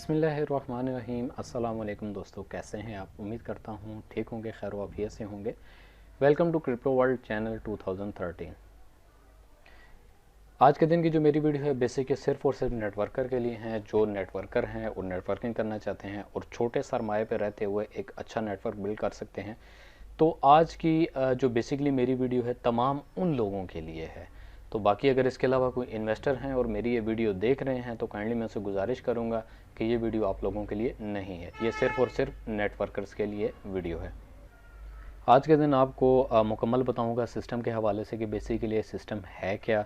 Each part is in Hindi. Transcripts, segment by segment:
बिस्मिल्लाहिर्रहमानिर्रहीम। अस्सलाम वालेकुम दोस्तों, कैसे हैं आप? उम्मीद करता हूँ ठीक होंगे, खैर वाफियत से होंगे। Welcome to crypto world channel 2013। आज के दिन की जो मेरी वीडियो है बेसिकली सिर्फ और सिर्फ नेटवर्कर के लिए हैं, जो नेटवर्कर हैं और नेटवर्किंग करना चाहते हैं और छोटे सरमाए पे रहते हुए एक अच्छा नेटवर्क बिल्ड कर सकते हैं। तो आज की जो बेसिकली मेरी वीडियो है तमाम उन लोगों के लिए है। तो बाकी अगर इसके अलावा कोई इन्वेस्टर हैं और मेरी ये वीडियो देख रहे हैं तो काइंडली मैं उनसे गुजारिश करूंगा कि ये वीडियो आप लोगों के लिए नहीं है, ये सिर्फ और सिर्फ नेटवर्कर्स के लिए वीडियो है। आज के दिन आपको मुकम्मल बताऊंगा सिस्टम के हवाले से कि बेसिकली ये सिस्टम है क्या,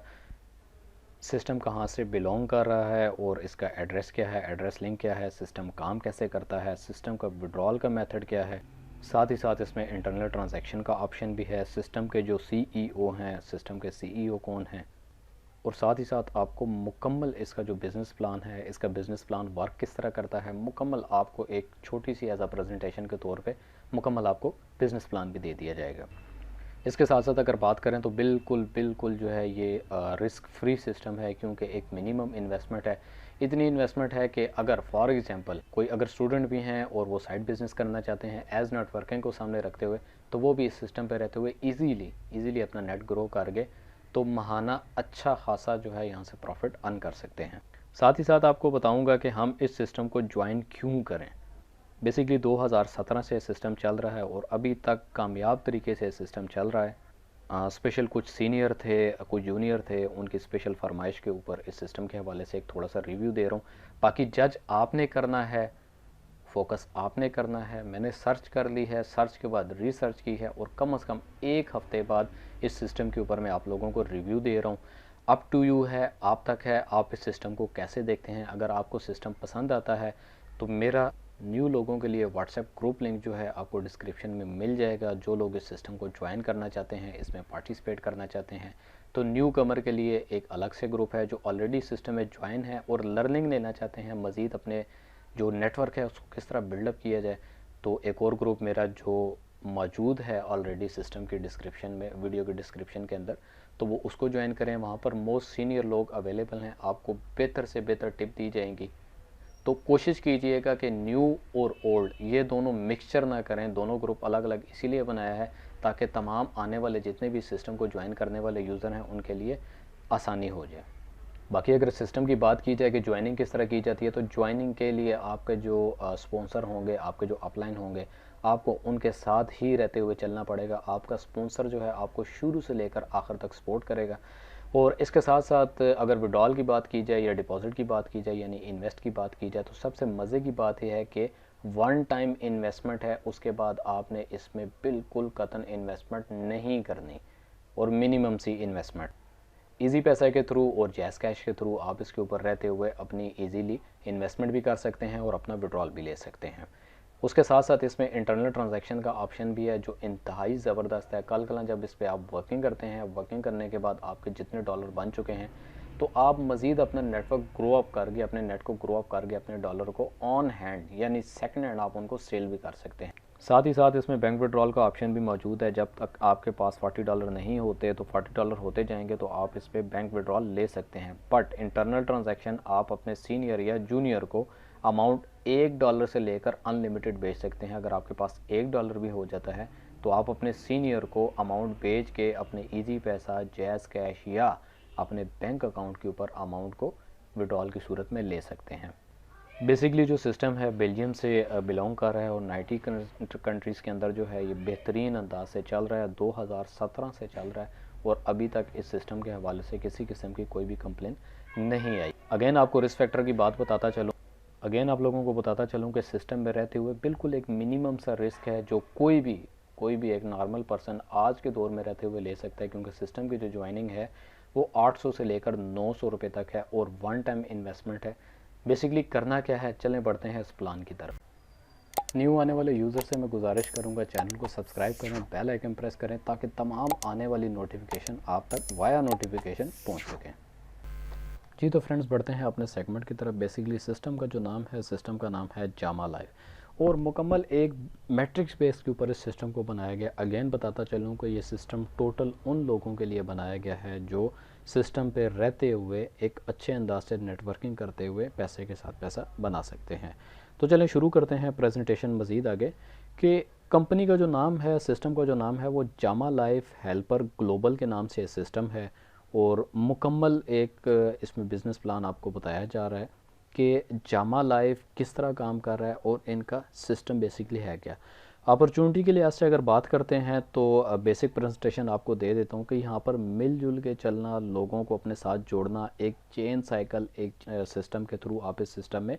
सिस्टम कहाँ से बिलोंग कर रहा है और इसका एड्रेस क्या है, एड्रेस लिंक क्या है, सिस्टम काम कैसे करता है, सिस्टम का विड्रॉल का मेथड क्या है। साथ ही साथ इसमें इंटरनल ट्रांजैक्शन का ऑप्शन भी है, सिस्टम के जो सीईओ हैं, सिस्टम के सीईओ कौन हैं, और साथ ही साथ आपको मुकम्मल इसका जो बिज़नेस प्लान है, इसका बिज़नेस प्लान वर्क किस तरह करता है, मुकम्मल आपको एक छोटी सी एज अ प्रेजेंटेशन के तौर पे मुकम्मल आपको बिज़नेस प्लान भी दे दिया जाएगा। इसके साथ साथ अगर बात करें तो बिल्कुल बिल्कुल जो है ये रिस्क फ्री सिस्टम है, क्योंकि एक मिनिमम इन्वेस्टमेंट है। इतनी इन्वेस्टमेंट है कि अगर फॉर एग्जांपल कोई अगर स्टूडेंट भी हैं और वो साइड बिज़नेस करना चाहते हैं एज नेटवर्किंग को सामने रखते हुए, तो वो भी इस सिस्टम पे रहते हुए इजीली अपना नेट ग्रो करके तो महाना अच्छा खासा जो है यहाँ से प्रॉफिट अर्न कर सकते हैं। साथ ही साथ आपको बताऊँगा कि हम इस सिस्टम को ज्वाइन क्यों करें। बेसिकली 2017 से सिस्टम चल रहा है और अभी तक कामयाब तरीके से सिस्टम चल रहा है। स्पेशल कुछ सीनियर थे, कुछ जूनियर थे, उनकी स्पेशल फरमाइश के ऊपर इस सिस्टम के हवाले से एक थोड़ा सा रिव्यू दे रहा हूँ। बाकी जज आपने करना है, फोकस आपने करना है। मैंने सर्च कर ली है, सर्च के बाद रिसर्च की है और कम से कम एक हफ्ते बाद इस सिस्टम के ऊपर मैं आप लोगों को रिव्यू दे रहा हूँ। अप टू यू है, आप तक है, आप इस सिस्टम को कैसे देखते हैं। अगर आपको सिस्टम पसंद आता है तो मेरा न्यू लोगों के लिए व्हाट्सएप ग्रुप लिंक जो है आपको डिस्क्रिप्शन में मिल जाएगा। जो लोग इस सिस्टम को ज्वाइन करना चाहते हैं, इसमें पार्टिसिपेट करना चाहते हैं, तो न्यू कमर के लिए एक अलग से ग्रुप है। जो ऑलरेडी सिस्टम में ज्वाइन है और लर्निंग लेना चाहते हैं मज़ीद अपने जो नेटवर्क है उसको किस तरह बिल्डअप किया जाए, तो एक और ग्रुप मेरा जो मौजूद है ऑलरेडी सिस्टम की डिस्क्रिप्शन में, वीडियो के डिस्क्रिप्शन के अंदर, तो वो उसको ज्वाइन करें। वहाँ पर मोस्ट सीनियर लोग अवेलेबल हैं, आपको बेहतर से बेहतर टिप दी जाएंगी। तो कोशिश कीजिएगा कि न्यू और ओल्ड ये दोनों मिक्सचर ना करें। दोनों ग्रुप अलग अलग इसीलिए बनाया है ताकि तमाम आने वाले जितने भी सिस्टम को ज्वाइन करने वाले यूज़र हैं उनके लिए आसानी हो जाए। बाकी अगर सिस्टम की बात की जाए कि ज्वाइनिंग किस तरह की जाती है, तो ज्वाइनिंग के लिए आपके जो स्पॉन्सर होंगे, आपके जो अपलाइन होंगे, आपको उनके साथ ही रहते हुए चलना पड़ेगा। आपका स्पॉन्सर जो है आपको शुरू से लेकर आखिर तक सपोर्ट करेगा। और इसके साथ साथ अगर विड्रॉल की बात की जाए या डिपॉजिट की बात की जाए यानी इन्वेस्ट की बात की जाए, तो सबसे मज़े की बात यह है कि वन टाइम इन्वेस्टमेंट है, उसके बाद आपने इसमें बिल्कुल कतन इन्वेस्टमेंट नहीं करनी और मिनिमम सी इन्वेस्टमेंट। इजी पैसा के थ्रू और जैज़ कैश के थ्रू आप इसके ऊपर रहते हुए अपनी इजीली इन्वेस्टमेंट भी कर सकते हैं और अपना विड्रॉल भी ले सकते हैं। उसके साथ साथ इसमें इंटरनल ट्रांजैक्शन का ऑप्शन भी है जो इंतहाई ज़बरदस्त है। कल जब इस पर आप वर्किंग करते हैं, वर्किंग करने के बाद आपके जितने डॉलर बन चुके हैं, तो आप मज़ीद अपना नेटवर्क ग्रो अप करके, अपने नेट को ग्रो अप करके अपने डॉलर को ऑन हैंड यानी सेकंड हैंड आप उनको सेल भी कर सकते हैं। साथ ही साथ इसमें बैंक विड्रॉल का ऑप्शन भी मौजूद है। जब तक आपके पास $40 नहीं होते, तो $40 होते जाएंगे तो आप इस पर बैंक विड्रॉल ले सकते हैं। बट इंटरनल ट्रांजैक्शन आप अपने सीनियर या जूनियर को अमाउंट $1 से लेकर अनलिमिटेड भेज सकते हैं। अगर आपके पास $1 भी हो जाता है तो आप अपने सीनियर को अमाउंट भेज के अपने इजी पैसा, जैज़ कैश या अपने बैंक अकाउंट के ऊपर अमाउंट को विड्रॉल की सूरत में ले सकते हैं। बेसिकली जो सिस्टम है बेल्जियम से बिलोंग कर रहा है और 90 कंट्रीज़ के अंदर जो है ये बेहतरीन अंदाज से चल रहा है। 2017 से चल रहा है और अभी तक इस सिस्टम के हवाले से किसी किस्म की कोई भी कंप्लेन नहीं आई। अगेन आपको रिस्क फैक्टर की बात बताता चलूँ, अगेन आप लोगों को बताता चलूँ कि सिस्टम में रहते हुए बिल्कुल एक मिनिमम सा रिस्क है जो कोई भी एक नॉर्मल पर्सन आज के दौर में रहते हुए ले सकता है, क्योंकि सिस्टम की जो ज्वाइनिंग है वो 800 से लेकर 900 रुपये तक है और वन टाइम इन्वेस्टमेंट है। बेसिकली करना क्या है, चलें बढ़ते हैं इस प्लान की तरफ। न्यू आने वाले यूज़र से मैं गुजारिश करूंगा चैनल को सब्सक्राइब करें, बेल आइकन प्रेस करें ताकि तमाम आने वाली नोटिफिकेशन आप तक वाया नोटिफिकेशन पहुंच सकें। जी तो फ्रेंड्स बढ़ते हैं अपने सेगमेंट की तरफ। बेसिकली सिस्टम का जो नाम है, सिस्टम का नाम है जामा लाइव और मुकम्मल एक मैट्रिक्स बेस के ऊपर इस सिस्टम को बनाया गया। अगेन बताता चलूँ कि ये सिस्टम टोटल उन लोगों के लिए बनाया गया है जो सिस्टम पे रहते हुए एक अच्छे अंदाज से नेटवर्किंग करते हुए पैसे के साथ पैसा बना सकते हैं। तो चलें शुरू करते हैं प्रेजेंटेशन मज़ीद आगे कि कंपनी का जो नाम है, सिस्टम का जो नाम है वो जामा लाइफ हेल्पर ग्लोबल के नाम से सिस्टम है। और मुकम्मल एक इसमें बिज़नेस प्लान आपको बताया जा रहा है कि जामा लाइफ किस तरह काम कर रहा है और इनका सिस्टम बेसिकली है क्या। अपॉर्चुनिटी के लिहाज से अगर बात करते हैं तो बेसिक प्रेजेंटेशन आपको दे देता हूँ कि यहाँ पर मिलजुल के चलना, लोगों को अपने साथ जोड़ना, एक चेन साइकिल, एक सिस्टम के थ्रू आप इस सिस्टम में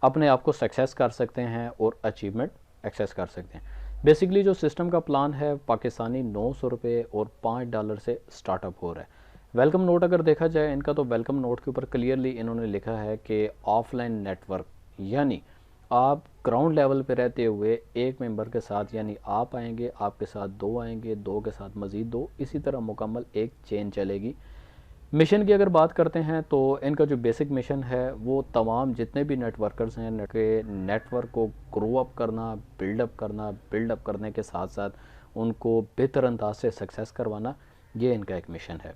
अपने आप को सक्सेस कर सकते हैं और अचीवमेंट एक्सेस कर सकते हैं। बेसिकली जो सिस्टम का प्लान है पाकिस्तानी 900 रुपये और $5 से स्टार्टअप हो रहा है। वेलकम नोट अगर देखा जाए इनका, तो वेलकम नोट के ऊपर क्लियरली इन्होंने लिखा है कि ऑफलाइन नेटवर्क, यानी आप ग्राउंड लेवल पे रहते हुए एक मेंबर के साथ, यानी आप आएंगे, आपके साथ दो आएंगे, दो के साथ मज़ीद दो, इसी तरह मुकम्मल एक चेन चलेगी। मिशन की अगर बात करते हैं तो इनका जो बेसिक मिशन है वो तमाम जितने भी नेटवर्कर्स हैं नेटवर्क को ग्रो अप करना, बिल्डअप करने के साथ साथ उनको बेहतर अंदाज से सक्सेस करवाना, ये इनका एक मिशन है।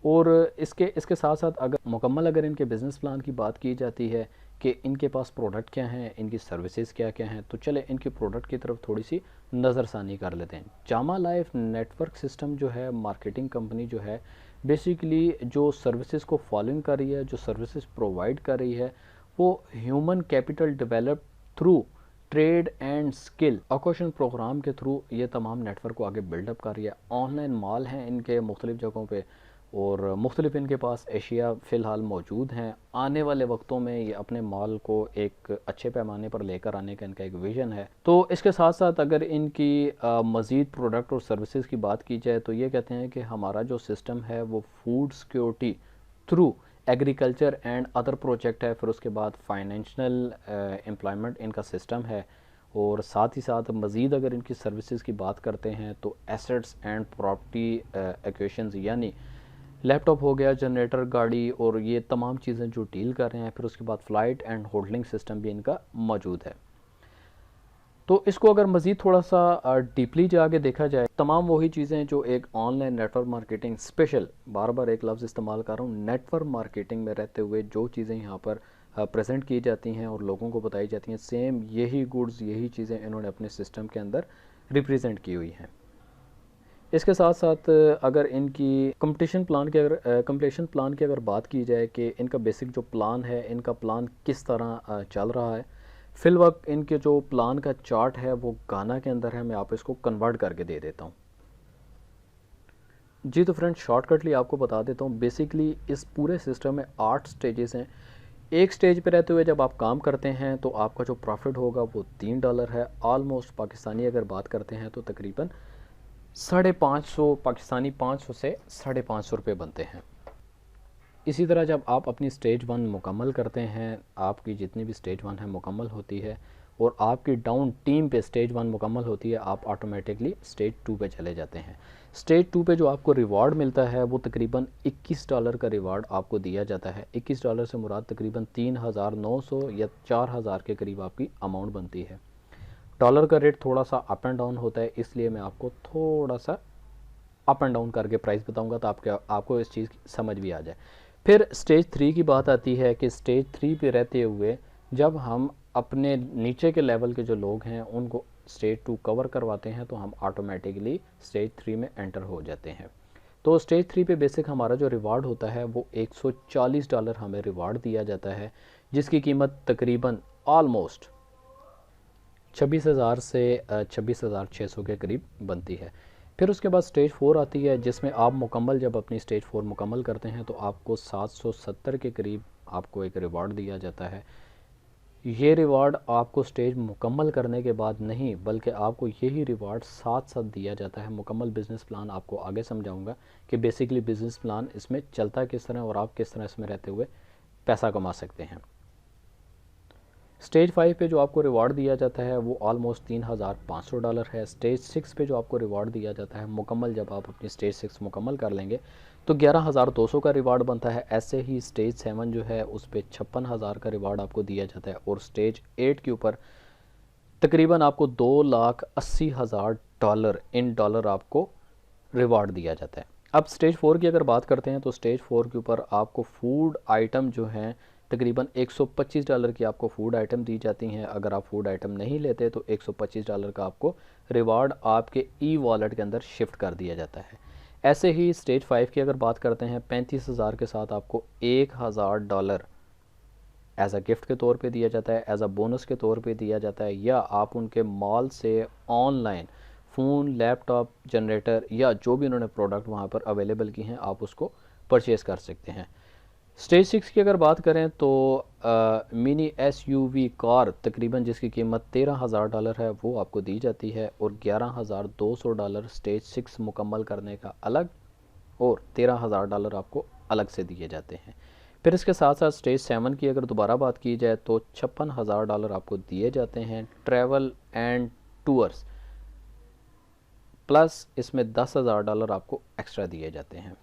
और इसके साथ साथ अगर इनके बिज़नेस प्लान की बात की जाती है कि इनके पास प्रोडक्ट क्या हैं, इनकी सर्विसेज क्या क्या हैं, तो चले इनके प्रोडक्ट की तरफ थोड़ी सी नज़रसानी कर लेते हैं। जामा लाइफ नेटवर्क सिस्टम जो है, मार्केटिंग कंपनी जो है, बेसिकली जो सर्विसेज को फॉलोइंग कर रही है, जो सर्विसेज प्रोवाइड कर रही है, वो human capital develop through trade and skill occupation program के थ्रू ये तमाम नेटवर्क को आगे बिल्डअप कर रही है। ऑनलाइन मॉल हैं इनके मुख्तलिफ़ जगहों पे और मुख्तलिफ इनके पास एशिया फ़िलहाल मौजूद हैं। आने वाले वक्तों में ये अपने मॉल को एक अच्छे पैमाने पर लेकर आने का इनका एक विज़न है। तो इसके साथ साथ अगर इनकी मज़ीद प्रोडक्ट और सर्विसेज की बात की जाए तो ये कहते हैं कि हमारा जो सिस्टम है वो food security through agriculture and other project है, फिर उसके बाद फाइनेंशियल एम्प्लॉयमेंट इनका सिस्टम है। और साथ ही साथ मज़ीद अगर इनकी सर्विसेज की बात करते हैं तो एसेट्स एंड प्रॉपर्टी एक्विजिशंस, यानी लैपटॉप हो गया, जनरेटर, गाड़ी और ये तमाम चीज़ें जो डील कर रहे हैं। फिर उसके बाद फ़्लाइट एंड होल्डिंग सिस्टम भी इनका मौजूद है। तो इसको अगर मज़ीद थोड़ा सा डीपली जाके देखा जाए, तमाम वही चीज़ें जो एक ऑनलाइन नेटवर्क मार्केटिंग स्पेशल, बार बार एक लफ्ज़ इस्तेमाल कर रहा हूँ, नेटवर्क मार्केटिंग में रहते हुए जो चीज़ें यहाँ पर प्रेजेंट की जाती हैं और लोगों को बताई जाती हैं, सेम यही गुड्स, यही चीज़ें इन्होंने अपने सिस्टम के अंदर रिप्रेजेंट की हुई हैं। इसके साथ साथ अगर इनकी कंप्लीशन प्लान की अगर बात की जाए कि इनका बेसिक जो प्लान है, इनका प्लान किस तरह चल रहा है, फिल वक्त इनके जो प्लान का चार्ट है वो गाना के अंदर है, मैं आप इसको कन्वर्ट करके दे देता हूँ। जी तो फ्रेंड्स, शॉर्टकटली आपको बता देता हूँ। बेसिकली इस पूरे सिस्टम में 8 स्टेजेस हैं। एक स्टेज पे रहते हुए जब आप काम करते हैं तो आपका जो प्रॉफिट होगा वो $3 है। ऑलमोस्ट पाकिस्तानी अगर बात करते हैं तो तकरीबन 550 पाकिस्तानी, 500 से 550 रुपये बनते हैं। इसी तरह जब आप अपनी स्टेज 1 मुकम्मल करते हैं, आपकी जितनी भी स्टेज 1 है मुकम्मल होती है और आपकी डाउन टीम पे स्टेज 1 मुकम्मल होती है, आप ऑटोमेटिकली स्टेज 2 पे चले जाते हैं। स्टेज 2 पे जो आपको रिवार्ड मिलता है वो तकरीबन $21 का रिवार्ड आपको दिया जाता है। $21 से मुराद तकरीबन 3,900 या 4,000 के करीब आपकी अमाउंट बनती है। डॉलर का रेट थोड़ा सा अप एंड डाउन होता है, इसलिए मैं आपको थोड़ा सा अप एंड डाउन करके प्राइस बताऊंगा तो आपको इस चीज़ की समझ भी आ जाए। फिर स्टेज 3 की बात आती है कि स्टेज 3 पे रहते हुए जब हम अपने नीचे के लेवल के जो लोग हैं उनको स्टेज 2 कवर करवाते हैं तो हम ऑटोमेटिकली स्टेज 3 में एंटर हो जाते हैं। तो स्टेज 3 पे बेसिक हमारा जो रिवार्ड होता है वो $140 हमें रिवार्ड दिया जाता है, जिसकी कीमत तकरीबन ऑलमोस्ट 26,000 से 26,600 के करीब बनती है। फिर उसके बाद स्टेज 4 आती है, जिसमें आप जब अपनी स्टेज 4 मुकम्मल करते हैं तो आपको 770 के करीब आपको एक रिवार्ड दिया जाता है। ये रिवार्ड आपको स्टेज मुकम्मल करने के बाद नहीं, बल्कि आपको यही रिवार्ड साथ साथ दिया जाता है। मुकम्मल बिज़नेस प्लान आपको आगे समझाऊंगा कि बेसिकली बिज़नेस प्लान इसमें चलता किस तरह और आप किस तरह इसमें रहते हुए पैसा कमा सकते हैं। स्टेज 5 पे जो आपको रिवार्ड दिया जाता है वो ऑलमोस्ट $3,500 है। स्टेज 6 पे जो आपको रिवार्ड दिया जाता है मुकम्मल, जब आप अपनी स्टेज 6 मुकम्मल कर लेंगे तो 11,200 का रिवार्ड बनता है। ऐसे ही स्टेज 7 जो है उस पर 56,000 का रिवार्ड आपको दिया जाता है और स्टेज 8 के ऊपर तकरीबन आपको $2,80,000 इन डॉलर आपको रिवार्ड दिया जाता है। अब स्टेज 4 की अगर बात करते हैं तो स्टेज 4 के ऊपर आपको फूड आइटम जो हैं तकरीबन $125 की आपको फूड आइटम दी जाती हैं। अगर आप फूड आइटम नहीं लेते तो $125 का आपको रिवार्ड आपके ई वॉलेट के अंदर शिफ्ट कर दिया जाता है। ऐसे ही स्टेज 5 की अगर बात करते हैं 35,000 के साथ आपको $1,000 एज अ गिफ्ट के तौर पे दिया जाता है, एज अ बोनस के तौर पे दिया जाता है, या आप उनके मॉल से ऑनलाइन फ़ोन, लैपटॉप, जनरेटर या जो भी उन्होंने प्रोडक्ट वहाँ पर अवेलेबल की हैं आप उसको परचेज़ कर सकते हैं। स्टेज 6 की अगर बात करें तो मिनी एसयूवी कार तकरीबन जिसकी कीमत $13,000 है वो आपको दी जाती है, और $11,200 स्टेज 6 मुकम्मल करने का अलग, और $13,000 आपको अलग से दिए जाते हैं। फिर इसके साथ साथ स्टेज 7 की अगर दोबारा बात की जाए तो $56,000 आपको दिए जाते हैं ट्रैवल एंड टूर्स, प्लस इसमें $10,000 आपको एक्स्ट्रा दिए जाते हैं।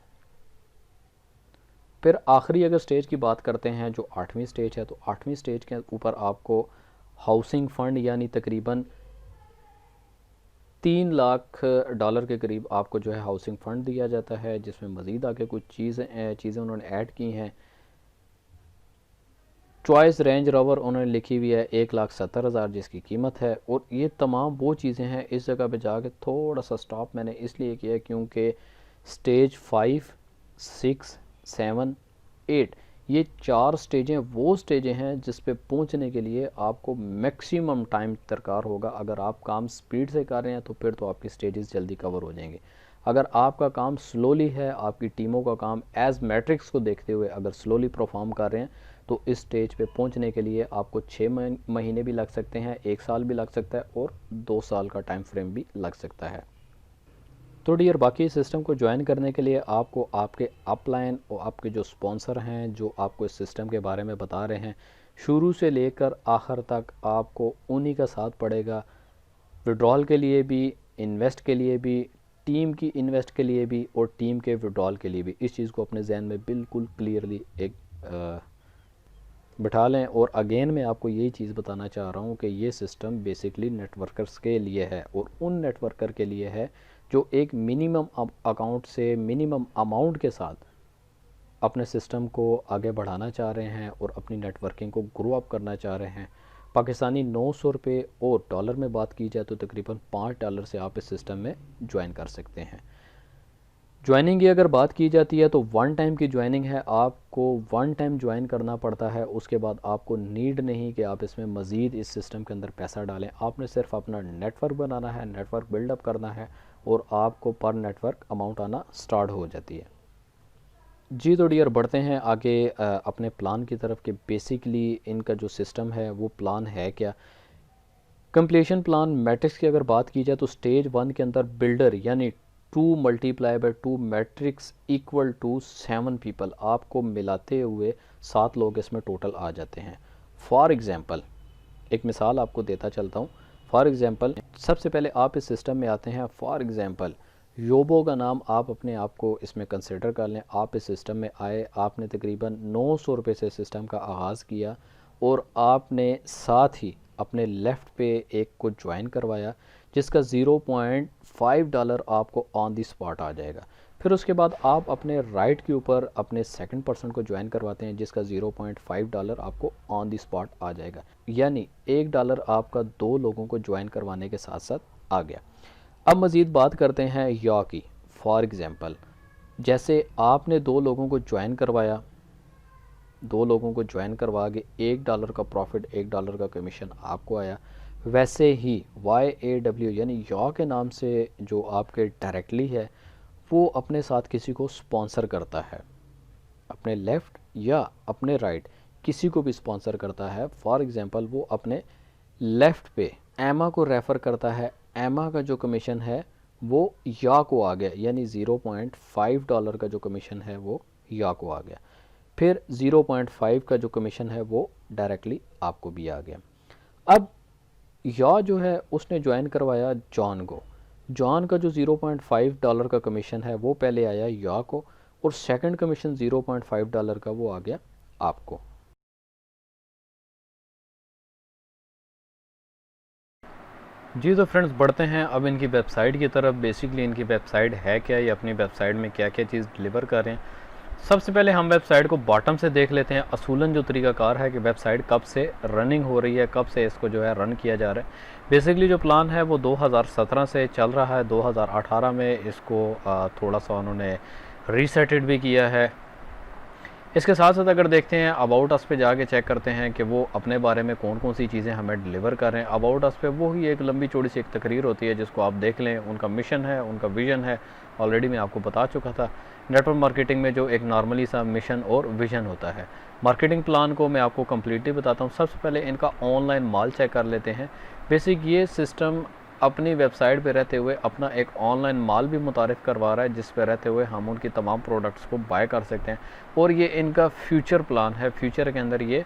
फिर आखिरी अगर स्टेज की बात करते हैं जो 8वीं स्टेज है, तो 8वीं स्टेज के ऊपर आपको हाउसिंग फ़ंड यानी तकरीबन $3 लाख के करीब आपको जो है हाउसिंग फ़ंड दिया जाता है, जिसमें मज़ीद आगे कुछ चीज़ें उन्होंने ऐड की हैं। चॉइस रेंज रोवर उन्होंने लिखी हुई है 1,70,000 जिसकी कीमत है, और ये तमाम वो चीज़ें हैं। इस जगह पे जाके थोड़ा सा स्टॉप मैंने इसलिए किया क्योंकि स्टेज 5, 6, 7, 8 ये 4 स्टेजें वो स्टेजें हैं जिस पे पहुंचने के लिए आपको मैक्सिमम टाइम दरकार होगा। अगर आप काम स्पीड से कर रहे हैं तो फिर तो आपकी स्टेजेस जल्दी कवर हो जाएंगे। अगर आपका काम स्लोली है, आपकी टीमों का काम एज मैट्रिक्स को देखते हुए अगर स्लोली परफॉर्म कर रहे हैं, तो इस स्टेज पे पहुंचने के लिए आपको 6 महीने भी लग सकते हैं, 1 साल भी लग सकता है, और 2 साल का टाइम फ्रेम भी लग सकता है। तो डियर, बाकी सिस्टम को ज्वाइन करने के लिए आपको आपके अपलाइन और आपके जो स्पॉन्सर हैं जो आपको इस सिस्टम के बारे में बता रहे हैं, शुरू से लेकर आखिर तक आपको उन्हीं का साथ पड़ेगा। विड्रॉल के लिए भी, इन्वेस्ट के लिए भी, टीम की इन्वेस्ट के लिए भी, और टीम के विड्रॉल के लिए भी। इस चीज़ को अपने जहन में बिल्कुल क्लियरली एक बिठा लें। और अगेन मैं आपको यही चीज़ बताना चाह रहा हूँ कि ये सिस्टम बेसिकली नेटवर्कर्स के लिए है, और उन नेटवर्कर के लिए है जो एक मिनिमम अकाउंट से मिनिमम अमाउंट के साथ अपने सिस्टम को आगे बढ़ाना चाह रहे हैं और अपनी नेटवर्किंग को ग्रो अप करना चाह रहे हैं। पाकिस्तानी 900 रुपये, और डॉलर में बात की जाए तो तकरीबन $5 से आप इस सिस्टम में ज्वाइन कर सकते हैं। ज्वाइनिंग की अगर बात की जाती है तो 1 टाइम की ज्वाइनिंग है, आपको 1 टाइम ज्वाइन करना पड़ता है। उसके बाद आपको नीड नहीं कि आप इसमें मज़ीद इस सिस्टम के अंदर पैसा डालें। आपने सिर्फ अपना नेटवर्क बनाना है, नेटवर्क बिल्डअप करना है, और आपको पर नेटवर्क अमाउंट आना स्टार्ट हो जाती है। जी तो डियर, बढ़ते हैं आगे अपने प्लान की तरफ कि बेसिकली इनका जो सिस्टम है वो प्लान है क्या। कंप्लीशन प्लान मैट्रिक्स की अगर बात की जाए तो स्टेज 1 के अंदर बिल्डर यानी 2 multiply by 2 matrix equal to 7 people, आपको मिलाते हुए 7 लोग इसमें टोटल आ जाते हैं। फॉर एग्ज़ाम्पल एक मिसाल आपको देता चलता हूँ। फॉर एग्ज़ाम्पल सबसे पहले आप इस सिस्टम में आते हैं। फॉर एग्ज़ाम्पल योबो का नाम आप अपने आप को इसमें कंसिडर कर लें। आप इस सिस्टम में आए, आपने तकरीबन 900 रुपये से सिस्टम का आगाज़ किया, और आपने साथ ही अपने लेफ़्ट पे एक को ज्वाइन करवाया जिसका $0.5 आपको ऑन दी स्पॉट आ जाएगा। फिर उसके बाद आप अपने राइट के ऊपर अपने सेकंड पर्सन को ज्वाइन करवाते हैं जिसका $0.5 आपको ऑन दी स्पॉट आ जाएगा, यानी $1 आपका 2 लोगों को ज्वाइन करवाने के साथ साथ आ गया। अब मज़ीद बात करते हैं या की। फॉर एग्ज़ाम्पल जैसे आपने 2 लोगों को ज्वाइन करवाया, 2 लोगों को ज्वाइन करवा के $1 का प्रॉफिट, $1 का कमीशन आपको आया। वैसे ही YAW यानी या के नाम से जो आपके डायरेक्टली है वो अपने साथ किसी को स्पॉन्सर करता है, अपने लेफ़्ट या अपने राइट किसी को भी स्पॉन्सर करता है। फॉर एग्ज़ाम्पल वो अपने लेफ़्ट पे एमा को रेफ़र करता है, एमा का जो कमीशन है वो या को आ गया, यानी $0.5 का जो कमीशन है वो या को आ गया। फिर 0.5 का जो कमीशन है वो डायरेक्टली आपको भी आ गया। अब या जो है उसने ज्वाइन करवाया जॉन को। जॉन का जो $0.5 का कमीशन है वो पहले आया या को, और सेकंड कमीशन $0.5 का वो आ गया आपको। जी तो फ्रेंड्स बढ़ते हैं अब इनकी वेबसाइट की तरफ। बेसिकली इनकी वेबसाइट है क्या, ये अपनी वेबसाइट में क्या क्या चीज़ डिलीवर कर रहे हैं। सबसे पहले हम वेबसाइट को बॉटम से देख लेते हैं। असूलन जो तरीकाकार है कि वेबसाइट कब से रनिंग हो रही है, कब से इसको जो है रन किया जा रहा है। बेसिकली जो प्लान है वो 2017 से चल रहा है। 2018 में इसको थोड़ा सा उन्होंने रीसेटेड भी किया है। इसके साथ साथ अगर देखते हैं अबाउट अस पे जाके चेक करते हैं कि वो अपने बारे में कौन कौन सी चीज़ें हमें डिलीवर कर रहे हैं। अबाउट अस पे वो ही एक लंबी चौड़ी सी एक तकरीर होती है जिसको आप देख लें। उनका मिशन है, उनका विज़न है, ऑलरेडी मैं आपको बता चुका था। नेटवर्क मार्केटिंग में जो एक नॉर्मली सा मिशन और विज़न होता है। मार्केटिंग प्लान को मैं आपको कम्प्लीटली बताता हूँ। सबसे पहले इनका ऑनलाइन माल चेक कर लेते हैं। बेसिक ये सिस्टम अपनी वेबसाइट पे रहते हुए अपना एक ऑनलाइन माल भी मुतारिफ़ करवा रहा है, जिस पे रहते हुए हम उनकी तमाम प्रोडक्ट्स को बाय कर सकते हैं। और ये इनका फ्यूचर प्लान है। फ्यूचर के अंदर ये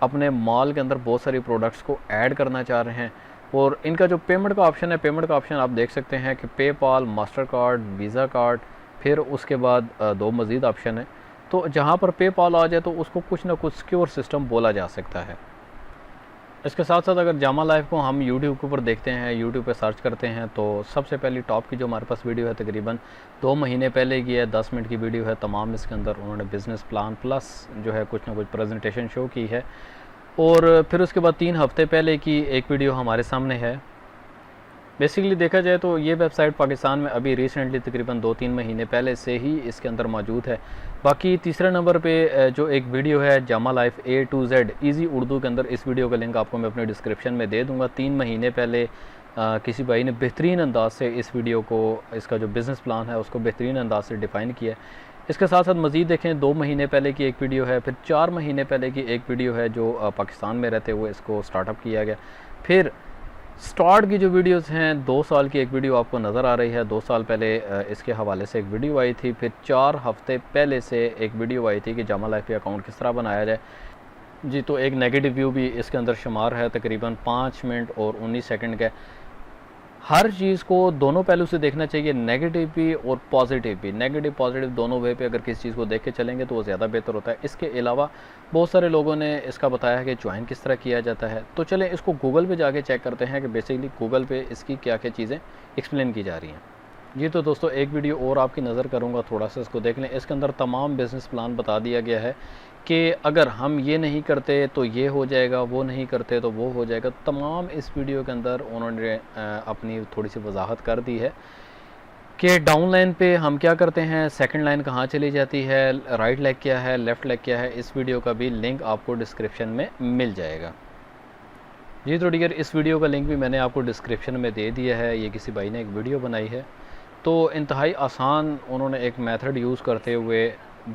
अपने माल के अंदर बहुत सारी प्रोडक्ट्स को ऐड करना चाह रहे हैं। और इनका जो पेमेंट का ऑप्शन है, पेमेंट का ऑप्शन आप देख सकते हैं कि PayPal, master card, visa card, फिर उसके बाद दो मज़ीद ऑप्शन है। तो जहाँ पर पेपाल आ जाए तो उसको कुछ ना कुछ सिक्योर सिस्टम बोला जा सकता है। इसके साथ साथ अगर जामा लाइफ को हम यूट्यूब के ऊपर देखते हैं, यूट्यूब पे सर्च करते हैं, तो सबसे पहली टॉप की जो हमारे पास वीडियो है तकरीबन 2 महीने पहले की है। 10 मिनट की वीडियो है। तमाम इसके अंदर उन्होंने बिज़नेस प्लान प्लस जो है कुछ ना कुछ प्रेजेंटेशन शो की है। और फिर उसके बाद 3 हफ्ते पहले की एक वीडियो हमारे सामने है। बेसिकली देखा जाए तो ये वेबसाइट पाकिस्तान में अभी रिसेंटली तकरीबन 2-3 महीने पहले से ही इसके अंदर मौजूद है। बाकी तीसरे नंबर पे जो एक वीडियो है Jama life A to Z easy Urdu के अंदर, इस वीडियो का लिंक आपको मैं अपने डिस्क्रिप्शन में दे दूँगा। 3 महीने पहले किसी भाई ने बेहतरीन अंदाज से इस वीडियो को, इसका जो बिज़नेस प्लान है उसको बेहतरीन अंदाज से डिफ़ाइन किया है। इसके साथ साथ मज़ीद देखें 2 महीने पहले की एक वीडियो है, फिर 4 महीने पहले की एक वीडियो है जो पाकिस्तान में रहते हुए इसको स्टार्टअप किया गया। फिर स्टार्ट की जो वीडियोस हैं, 2 साल की एक वीडियो आपको नज़र आ रही है। 2 साल पहले इसके हवाले से एक वीडियो आई थी। फिर 4 हफ्ते पहले से एक वीडियो आई थी कि जामा लाइफ पे अकाउंट किस तरह बनाया जाए। जी तो एक नेगेटिव व्यू भी इसके अंदर शुमार है, तकरीबन 5 मिनट और 19 सेकंड का। हर चीज़ को दोनों पहलू से देखना चाहिए, नेगेटिव भी और पॉजिटिव भी। नेगेटिव पॉजिटिव दोनों वे पे अगर किसी चीज़ को देख के चलेंगे तो वो ज़्यादा बेहतर होता है। इसके अलावा बहुत सारे लोगों ने इसका बताया है कि ज्वाइन किस तरह किया जाता है। तो चलें इसको गूगल पे जाके चेक करते हैं कि बेसिकली गूगल पे इसकी क्या क्या चीज़ें एक्सप्लेन की जा रही हैं। जी तो दोस्तों एक वीडियो और आपकी नज़र करूँगा, थोड़ा सा इसको देख लें। इसके अंदर तमाम बिज़नेस प्लान बता दिया गया है कि अगर हम ये नहीं करते तो ये हो जाएगा, वो नहीं करते तो वो हो जाएगा। तमाम इस वीडियो के अंदर उन्होंने अपनी थोड़ी सी वजाहत कर दी है कि डाउन लाइन पे हम क्या करते हैं, सेकंड लाइन कहाँ चली जाती है, राइट लेग क्या है, लेफ़्ट लेग क्या है। इस वीडियो का भी लिंक आपको डिस्क्रिप्शन में मिल जाएगा। जी तो डियर इस वीडियो का लिंक भी मैंने आपको डिस्क्रिप्शन में दे दिया है। ये किसी भाई ने एक वीडियो बनाई है, तो इंतहाई आसान उन्होंने एक मेथड यूज़ करते हुए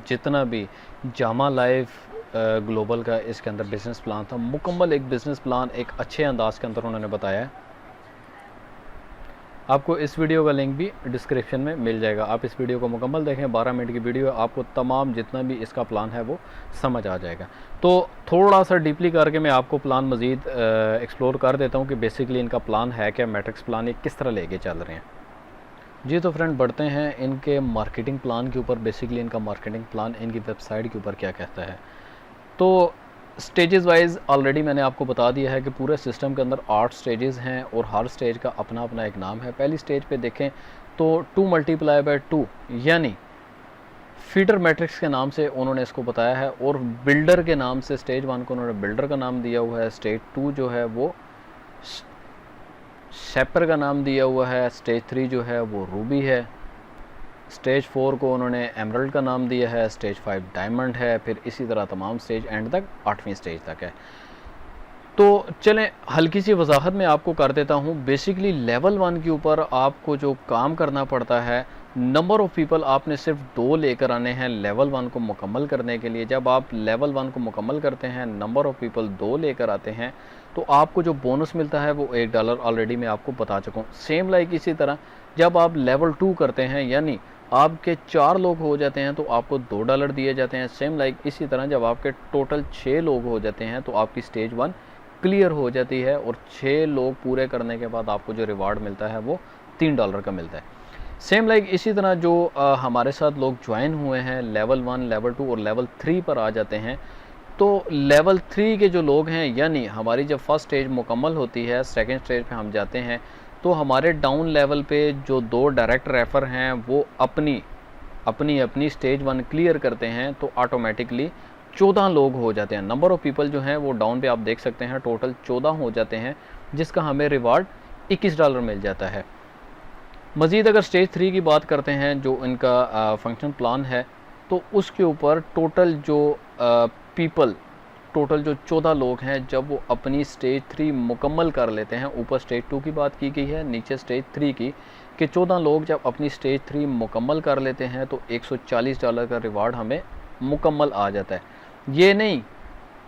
जितना भी जामा लाइफ ग्लोबल का इसके अंदर बिज़नेस प्लान था, मुकम्मल एक बिज़नेस प्लान एक अच्छे अंदाज के अंदर उन्होंने बताया है। आपको इस वीडियो का लिंक भी डिस्क्रिप्शन में मिल जाएगा। आप इस वीडियो को मुकम्मल देखें, 12 मिनट की वीडियो है, आपको तमाम जितना भी इसका प्लान है वो समझ आ जाएगा। तो थोड़ा सा डीपली करके मैं आपको प्लान मज़ीद एक्सप्लोर कर देता हूँ कि बेसिकली इनका प्लान है क्या, मैट्रिक्स प्लान ये किस तरह लेके चल रहे हैं। जी तो फ्रेंड बढ़ते हैं इनके मार्केटिंग प्लान के ऊपर। बेसिकली इनका मार्केटिंग प्लान इनकी वेबसाइट के ऊपर क्या कहता है। तो स्टेजेस वाइज ऑलरेडी मैंने आपको बता दिया है कि पूरे सिस्टम के अंदर 8 स्टेजेस हैं और हर स्टेज का अपना अपना एक नाम है। पहली स्टेज पे देखें तो 2 × 2 यानी फीडर मैट्रिक्स के नाम से उन्होंने इसको बताया है। और बिल्डर के नाम से स्टेज 1 को उन्होंने बिल्डर का नाम दिया हुआ है। स्टेज 2 जो है वो शेपर का नाम दिया हुआ है। स्टेज 3 जो है वो रूबी है। स्टेज 4 को उन्होंने एमरल्ड का नाम दिया है। स्टेज 5 डायमंड है। फिर इसी तरह तमाम स्टेज एंड तक 8वीं स्टेज तक है। तो चलें हल्की सी वजाहत मैं आपको कर देता हूँ। बेसिकली लेवल 1 के ऊपर आपको जो काम करना पड़ता है, नंबर ऑफ़ पीपल आपने सिर्फ 2 लेकर आने हैं लेवल 1 को मुकम्मल करने के लिए। जब आप लेवल 1 को मुकम्मल करते हैं, नंबर ऑफ़ पीपल 2 लेकर आते हैं, तो आपको जो बोनस मिलता है वो $1 ऑलरेडी मैं आपको बता चुका हूँ। सेम लाइक इसी तरह जब आप लेवल 2 करते हैं यानी आपके 4 लोग हो जाते हैं तो आपको $2 दिए जाते हैं। सेम लाइक इसी तरह जब आपके टोटल 6 लोग हो जाते हैं तो आपकी स्टेज 1 क्लियर हो जाती है और 6 लोग पूरे करने के बाद आपको जो रिवार्ड मिलता है वो $3 का मिलता है। सेम लाइक इसी तरह जो हमारे साथ लोग ज्वाइन हुए हैं लेवल 1, लेवल 2 और लेवल 3 पर आ जाते हैं, तो लेवल 3 के जो लोग हैं, यानी हमारी जब फर्स्ट स्टेज मुकम्मल होती है, सेकंड स्टेज पे हम जाते हैं, तो हमारे डाउन लेवल पे जो 2 डायरेक्ट रेफर हैं वो अपनी स्टेज 1 क्लियर करते हैं, तो ऑटोमेटिकली 14 लोग हो जाते हैं। नंबर ऑफ़ पीपल जो हैं वो डाउन पे आप देख सकते हैं टोटल 14 हो जाते हैं, जिसका हमें रिवार्ड $21 मिल जाता है। मज़ीद अगर स्टेज 3 की बात करते हैं, जो इनका फंक्शन प्लान है, तो उसके ऊपर टोटल जो टोटल जो 14 लोग हैं, जब वो अपनी स्टेज 3 मुकम्मल कर लेते हैं, ऊपर स्टेज 2 की बात की गई है, नीचे स्टेज 3 की, कि 14 लोग जब अपनी स्टेज 3 मुकम्मल कर लेते हैं तो $140 का रिवार्ड हमें मुकम्मल आ जाता है। ये नहीं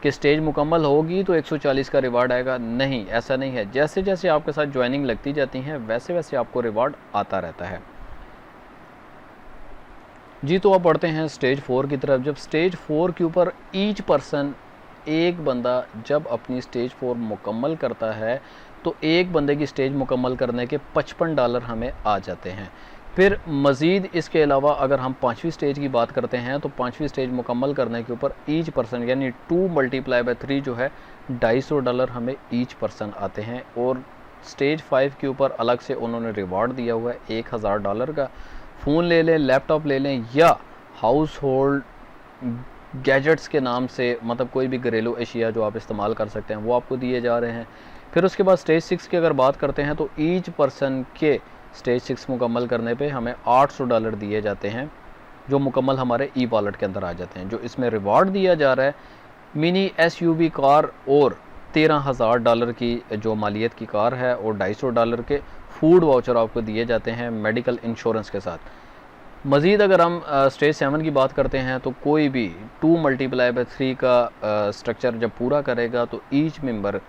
कि स्टेज मुकम्मल होगी तो 140 का रिवार्ड आएगा, नहीं, ऐसा नहीं है। जैसे जैसे आपके साथ ज्वाइनिंग लगती जाती हैं वैसे वैसे आपको रिवार्ड आता रहता है। जी, तो आप बढ़ते हैं स्टेज 4 की तरफ। जब स्टेज 4 के ऊपर ईच पर्सन, एक बंदा जब अपनी स्टेज 4 मुकम्मल करता है तो एक बंदे की स्टेज मुकम्मल करने के $55 हमें आ जाते हैं। फिर मज़ीद इसके अलावा अगर हम 5वीं स्टेज की बात करते हैं तो 5वीं स्टेज मुकम्मल करने के ऊपर ईच पर्सन यानी 2 × 3 जो है $250 हमें ईच पर्सन आते हैं। और स्टेज 5 के ऊपर अलग से उन्होंने रिवार्ड दिया हुआ है $1000 का। फ़ोन ले लें, लैपटॉप ले लें, या हाउस होल्ड गैजेट्स के नाम से, मतलब कोई भी घरेलू अशिया जो आप इस्तेमाल कर सकते हैं वो आपको दिए जा रहे हैं। फिर उसके बाद स्टेज 6 की अगर बात करते हैं तो ईच पर्सन के स्टेज 6 मुकम्मल करने पे हमें $800 दिए जाते हैं, जो मुकम्मल हमारे ई वॉलेट के अंदर आ जाते हैं। जो इसमें रिवार्ड दिया जा रहा है, मिनी SUV कार और $13,000 की जो मालियत की कार है, और $250 के फूड वाउचर आपको दिए जाते हैं मेडिकल इंश्योरेंस के साथ। मज़ीद अगर हम स्टेज 7 की बात करते हैं तो कोई भी 2 × 3 का स्ट्रक्चर जब पूरा करेगा तो ईच मेंबर,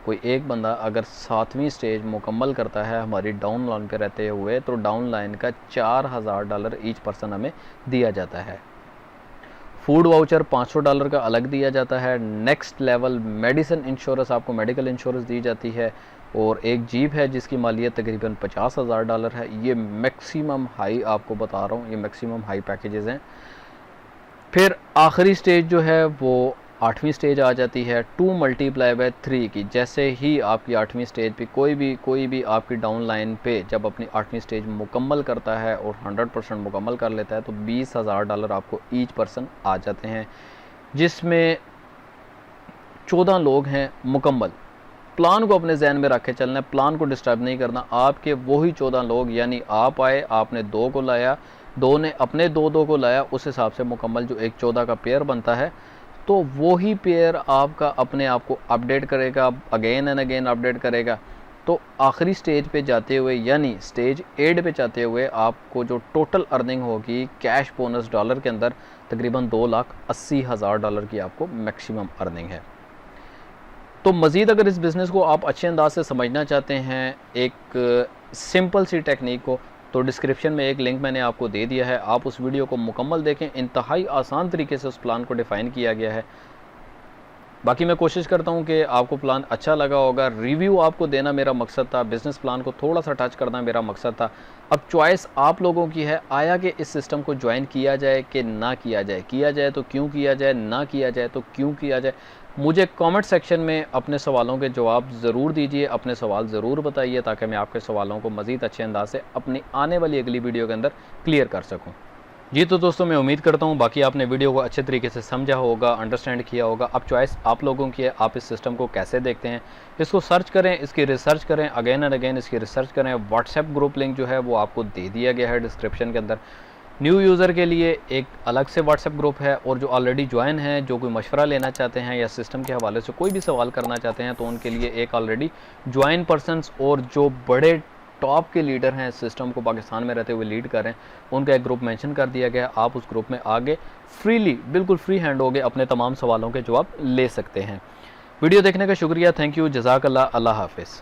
कोई एक बंदा अगर 7वीं स्टेज मुकम्मल करता है हमारी डाउन लाइन पे रहते हुए, तो डाउन लाइन का $4000 ईच पर्सन हमें दिया जाता है। फूड वाउचर $500 का अलग दिया जाता है। नेक्स्ट लेवल मेडिसिन इंश्योरेंस, आपको मेडिकल इंश्योरेंस दी जाती है, और एक जीप है जिसकी मालियत तकरीबन $50,000 है। ये मैक्सिमम हाई आपको बता रहा हूँ, ये मैक्सिमम हाई पैकेजेस हैं। फिर आखिरी स्टेज जो है वो 8वीं स्टेज आ जाती है 2 × 3 की। जैसे ही आपकी 8वीं स्टेज पे कोई भी आपकी डाउन लाइन पे जब अपनी 8वीं स्टेज मुकम्मल करता है और 100% मुकम्मल कर लेता है तो $20,000 आपको ईच पर्सन आ जाते हैं, जिसमें 14 लोग हैं मुकम्मल। प्लान को अपने जहन में रख के चलना है, प्लान को डिस्टर्ब नहीं करना। आपके वही 14 लोग, यानी आप आए, आपने 2 को लाया, 2 ने अपने 2 को लाया, उस हिसाब से मुकम्मल जो एक 14 का पेयर बनता है, तो वही पेयर आपका अपने आप को अपडेट करेगा, अगेन एंड अगेन अपडेट करेगा। तो आखिरी स्टेज पे जाते हुए, यानी स्टेज 8 पे जाते हुए, आपको जो टोटल अर्निंग होगी कैश बोनस डॉलर के अंदर तकरीबन $2,80,000 की आपको मैक्सिमम अर्निंग है। तो मज़ीद अगर इस बिज़नेस को आप अच्छे अंदाज से समझना चाहते हैं, एक सिंपल सी टेक्निक को, तो डिस्क्रिप्शन में एक लिंक मैंने आपको दे दिया है, आप उस वीडियो को मुकम्मल देखें। इंतहाई आसान तरीके से उस प्लान को डिफ़ाइन किया गया है। बाकी मैं कोशिश करता हूं कि आपको प्लान अच्छा लगा होगा। रिव्यू आपको देना मेरा मकसद था, बिज़नेस प्लान को थोड़ा सा टच करना मेरा मकसद था। अब चॉइस आप लोगों की है, आया कि इस सिस्टम को ज्वाइन किया जाए कि ना किया जाए, किया जाए तो क्यों किया जाए, ना किया जाए तो क्यों किया जाए। मुझे कमेंट सेक्शन में अपने सवालों के जवाब ज़रूर दीजिए, अपने सवाल ज़रूर बताइए, ताकि मैं आपके सवालों को मज़ीद अच्छे अंदाज से अपनी आने वाली अगली वीडियो के अंदर क्लियर कर सकूँ। जी तो दोस्तों, मैं उम्मीद करता हूँ बाकी आपने वीडियो को अच्छे तरीके से समझा होगा, अंडरस्टैंड किया होगा। अब चॉइस आप लोगों की है, आप इस सिस्टम को कैसे देखते हैं। इसको सर्च करें, इसकी रिसर्च करें, अगेन एंड अगेन इसकी रिसर्च करें। व्हाट्सएप ग्रुप लिंक जो है वो आपको दे दिया गया है डिस्क्रिप्शन के अंदर। न्यू यूज़र के लिए एक अलग से व्हाट्सएप ग्रुप है, और जो ऑलरेडी ज्वाइन हैं, जो कोई मशवरा लेना चाहते हैं या सिस्टम के हवाले से कोई भी सवाल करना चाहते हैं, तो उनके लिए एक ऑलरेडी ज्वाइन पर्सनस और जो बड़े टॉप के लीडर हैं, सिस्टम को पाकिस्तान में रहते हुए लीड कर रहे हैं, उनका एक ग्रुप मेंशन कर दिया गया। आप उस ग्रुप में आगे फ्रीली, बिल्कुल फ्री हैंड हो गए अपने तमाम सवालों के जवाब ले सकते हैं। वीडियो देखने का शुक्रिया, थैंक यू, जज़ाकल्लाह, अल्लाह हाफिज़।